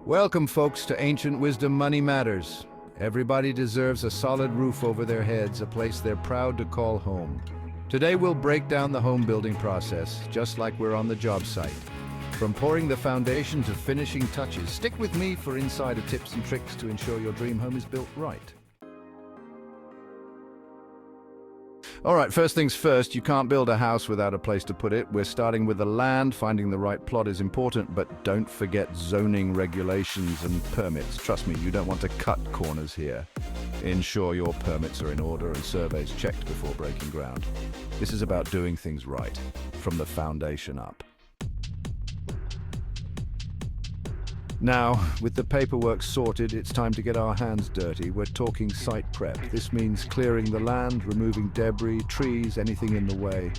Welcome, folks, to Ancient Wisdom Money Matters. Everybody deserves a solid roof over their heads, a place they're proud to call home. Today we'll break down the home building process, just like we're on the job site. From pouring the foundation to finishing touches, stick with me for insider tips and tricks to ensure your dream home is built right. All right, first things first, you can't build a house without a place to put it. We're starting with the land. Finding the right plot is important, but don't forget zoning regulations and permits. Trust me, you don't want to cut corners here. Ensure your permits are in order and surveys checked before breaking ground. This is about doing things right, from the foundation up. Now, with the paperwork sorted, it's time to get our hands dirty. We're talking site prep. This means clearing the land, removing debris, trees, anything in the way.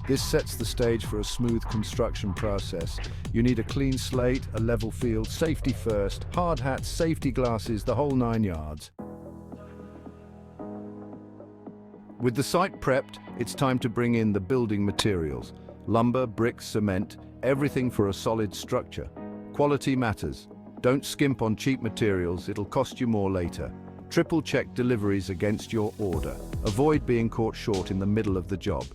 This sets the stage for a smooth construction process. You need a clean slate, a level field, safety first, hard hats, safety glasses, the whole 9 yards. With the site prepped, it's time to bring in the building materials. Lumber, bricks, cement, everything for a solid structure. Quality matters. Don't skimp on cheap materials, it'll cost you more later. Triple check deliveries against your order. Avoid being caught short in the middle of the job.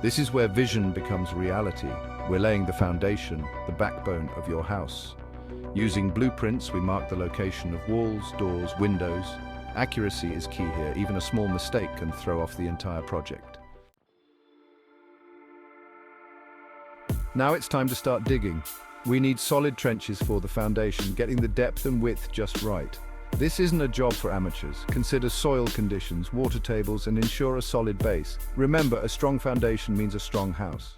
This is where vision becomes reality. We're laying the foundation, the backbone of your house. Using blueprints, we mark the location of walls, doors, windows. Accuracy is key here. Even a small mistake can throw off the entire project. Now it's time to start digging. We need solid trenches for the foundation, getting the depth and width just right. This isn't a job for amateurs. Consider soil conditions, water tables, and ensure a solid base. Remember, a strong foundation means a strong house.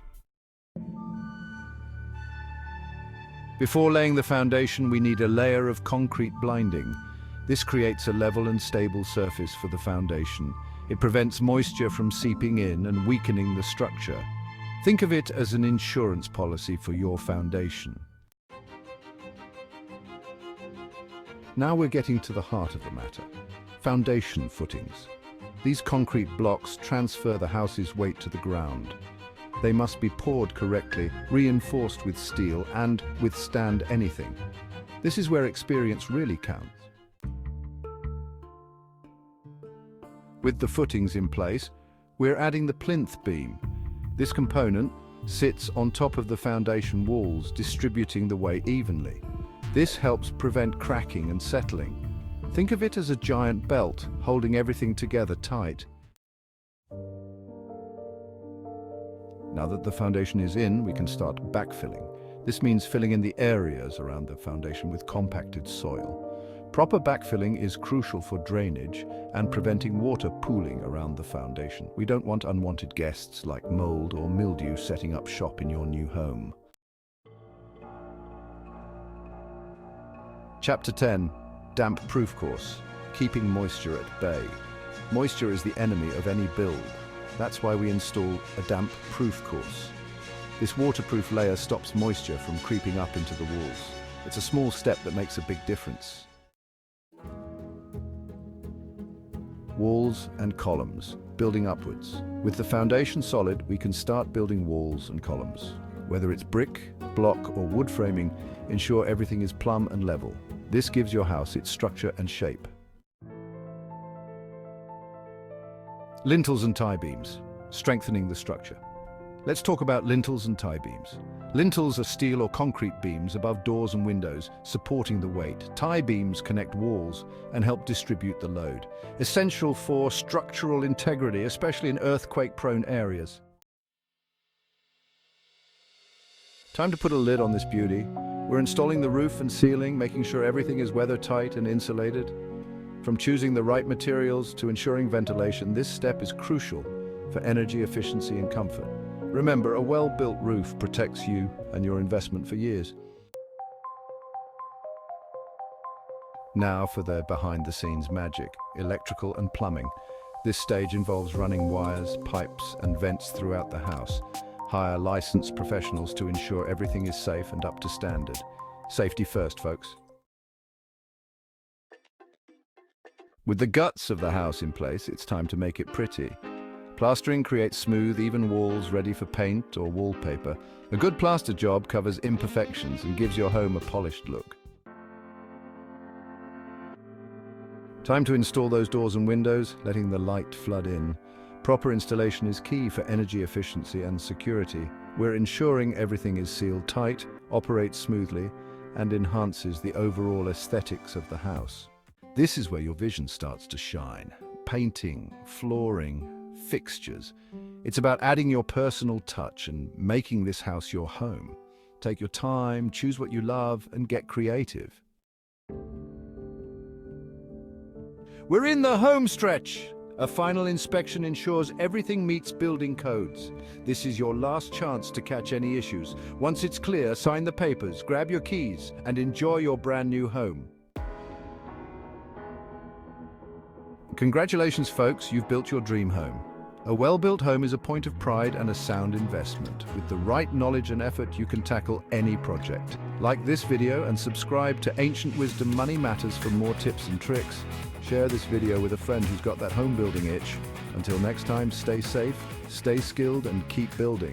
Before laying the foundation, we need a layer of concrete blinding. This creates a level and stable surface for the foundation. It prevents moisture from seeping in and weakening the structure. Think of it as an insurance policy for your foundation. Now we're getting to the heart of the matter. Foundation footings. These concrete blocks transfer the house's weight to the ground. They must be poured correctly, reinforced with steel, and withstand anything. This is where experience really counts. With the footings in place, we're adding the plinth beam. This component sits on top of the foundation walls, distributing the weight evenly. This helps prevent cracking and settling. Think of it as a giant belt, holding everything together tight. Now that the foundation is in, we can start backfilling. This means filling in the areas around the foundation with compacted soil. Proper backfilling is crucial for drainage and preventing water pooling around the foundation. We don't want unwanted guests like mold or mildew setting up shop in your new home. Chapter 10. Damp Proof Course. Keeping moisture at bay. Moisture is the enemy of any build. That's why we install a damp proof course. This waterproof layer stops moisture from creeping up into the walls. It's a small step that makes a big difference. Walls and columns, building upwards. With the foundation solid, we can start building walls and columns. Whether it's brick, block, or wood framing, ensure everything is plumb and level. This gives your house its structure and shape. Lintels and tie beams, strengthening the structure. Let's talk about lintels and tie beams. Lintels are steel or concrete beams above doors and windows, supporting the weight. Tie beams connect walls and help distribute the load. Essential for structural integrity, especially in earthquake-prone areas. Time to put a lid on this beauty. We're installing the roof and ceiling, making sure everything is weather-tight and insulated. From choosing the right materials to ensuring ventilation, this step is crucial for energy efficiency and comfort. Remember, a well-built roof protects you and your investment for years. Now for the behind-the-scenes magic, electrical and plumbing. This stage involves running wires, pipes, and vents throughout the house. Hire licensed professionals to ensure everything is safe and up to standard. Safety first, folks. With the guts of the house in place, it's time to make it pretty. Plastering creates smooth, even walls ready for paint or wallpaper. A good plaster job covers imperfections and gives your home a polished look. Time to install those doors and windows, letting the light flood in. Proper installation is key for energy efficiency and security. We're ensuring everything is sealed tight, operates smoothly, and enhances the overall aesthetics of the house. This is where your vision starts to shine. Painting, flooring, fixtures. It's about adding your personal touch and making this house your home. Take your time, choose what you love, and get creative. We're in the home stretch. A final inspection ensures everything meets building codes. This is your last chance to catch any issues. Once it's clear, sign the papers, grab your keys, and enjoy your brand new home. Congratulations, folks, you've built your dream home. A well-built home is a point of pride and a sound investment. With the right knowledge and effort, you can tackle any project. Like this video and subscribe to Ancient Wisdom Money Matters for more tips and tricks. Share this video with a friend who's got that home building itch. Until next time, stay safe, stay skilled, and keep building.